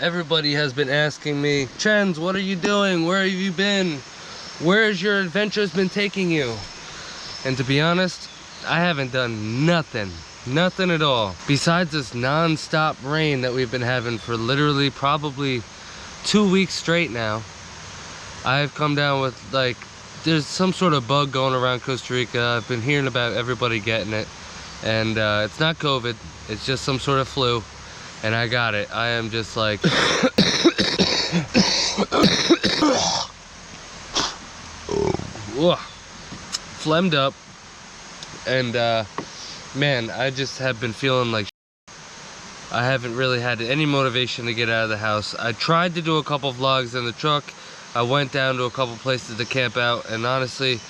everybody has been asking me, Trends, what are you doing? Where have you been? Where's your adventures been taking you? And to be honest, I haven't done nothing at all. Besides this non-stop rain that we've been having for literally probably 2 weeks straight now. I've come down with, like, there's some sort of bug going around Costa Rica. I've been hearing about everybody getting it. And it's not COVID, it's just some sort of flu. And I got it. I am just like phlegmed up. And man, I just have been feeling like I haven't really had any motivation to get out of the house. I tried to do a couple vlogs in the truck. I went down to a couple places to camp out, and honestly,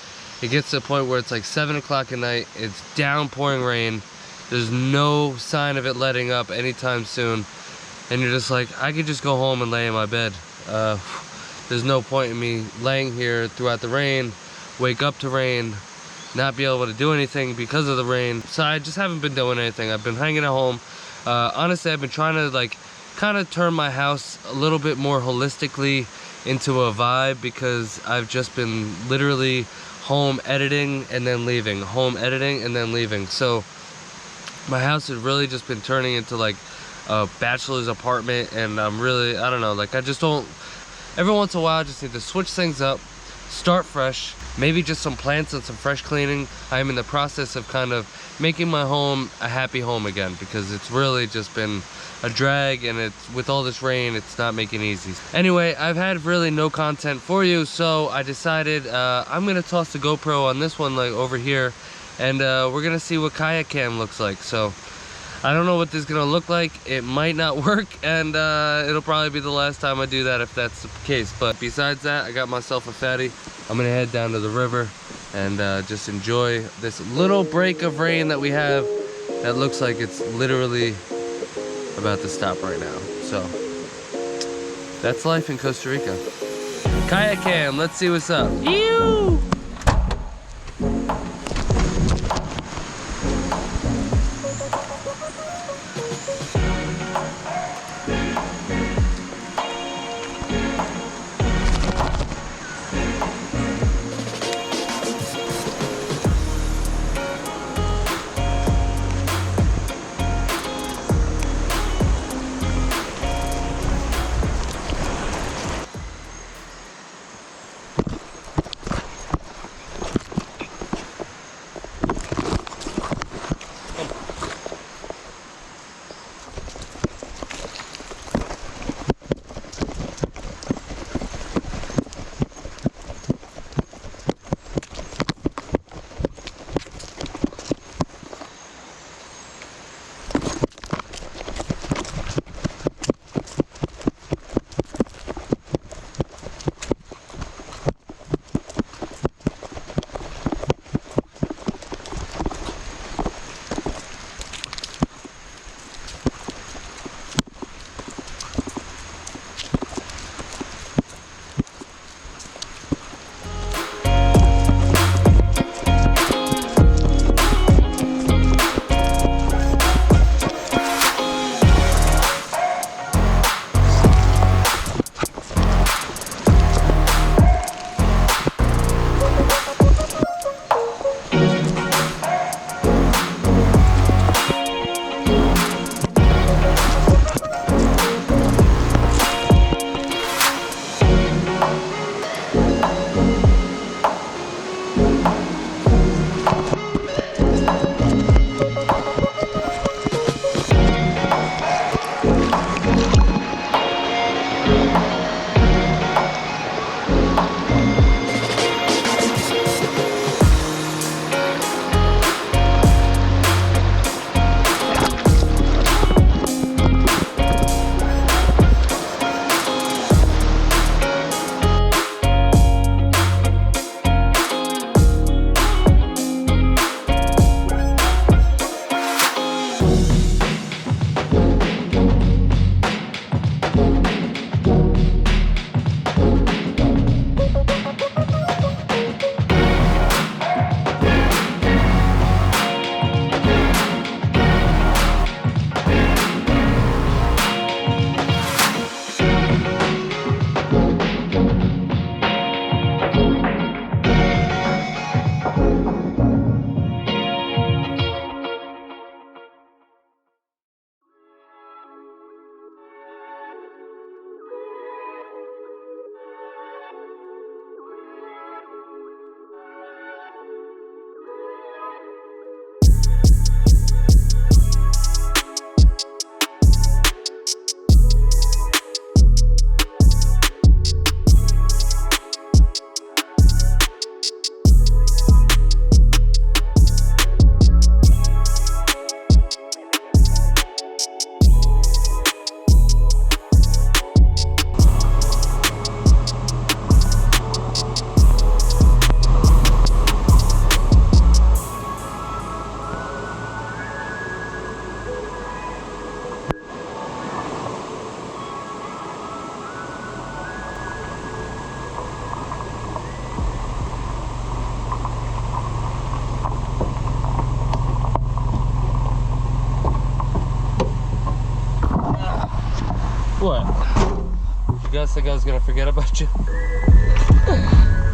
it gets to a point where it's like 7 o'clock at night, it's downpouring rain, there's no sign of it letting up anytime soon, and you're just like, I could just go home and lay in my bed. There's no point in me laying here throughout the rain, wake up to rain, not be able to do anything because of the rain. So I just haven't been doing anything. I've been hanging at home. Honestly, I've been trying to like kind of turn my house a little bit more holistically into a vibe, because I've just been literally home editing and then leaving, home editing and then leaving. So my house has really just been turning into like a bachelor's apartment, and I'm really, I don't know, like I just don't, every once in a while I just need to switch things up, start fresh, maybe just some plants and some fresh cleaning. I'm in the process of kind of making my home a happy home again, because it's really just been a drag, and it's with all this rain, it's not making it easy. Anyway, I've had really no content for you, so I decided I'm gonna toss the GoPro on this one, like over here, and we're gonna see what Kayak cam looks like. So I don't know what this is gonna look like. It might not work, and it'll probably be the last time I do that if that's the case. But besides that, I got myself a fatty. I'm gonna head down to the river and just enjoy this little break of rain that we have that looks like it's literally about to stop right now. So that's life in Costa Rica. Kayak cam, let's see what's up. Ew! You guys think I was gonna forget about you?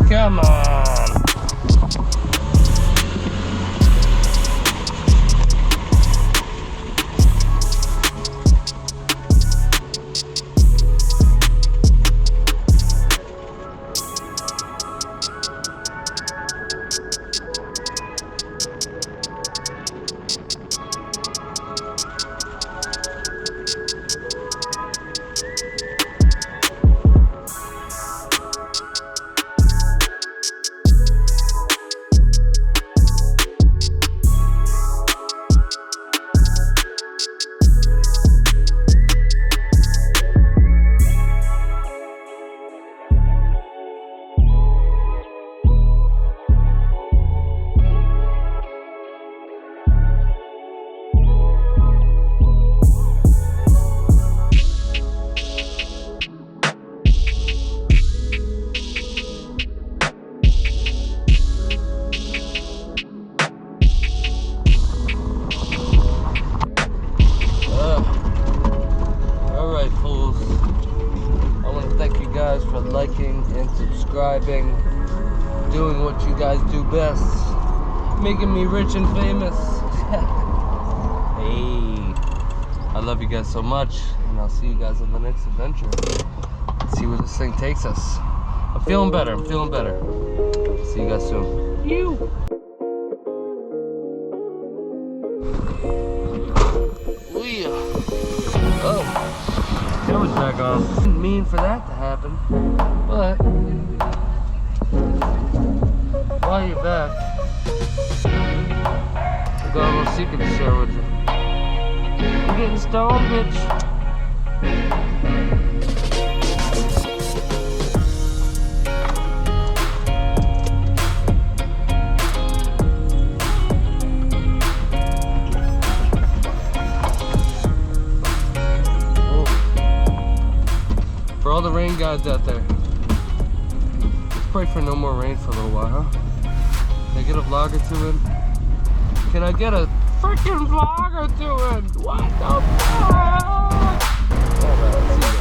Come on. For liking and subscribing, doing what you guys do best, making me rich and famous. Hey, I love you guys so much, and I'll see you guys on the next adventure. Let's see where this thing takes us. I'm feeling better. See you guys soon. Oh, camera's back on. Didn't mean for that to happen, but while you're back, I got a little secret to share with you. I'm getting stoned, bitch. For all the rain gods out there, let's pray for no more rain for a little while, huh? Can I get a vlog or two in? Can I get a freaking vlog or two in? What the fuck? Alright,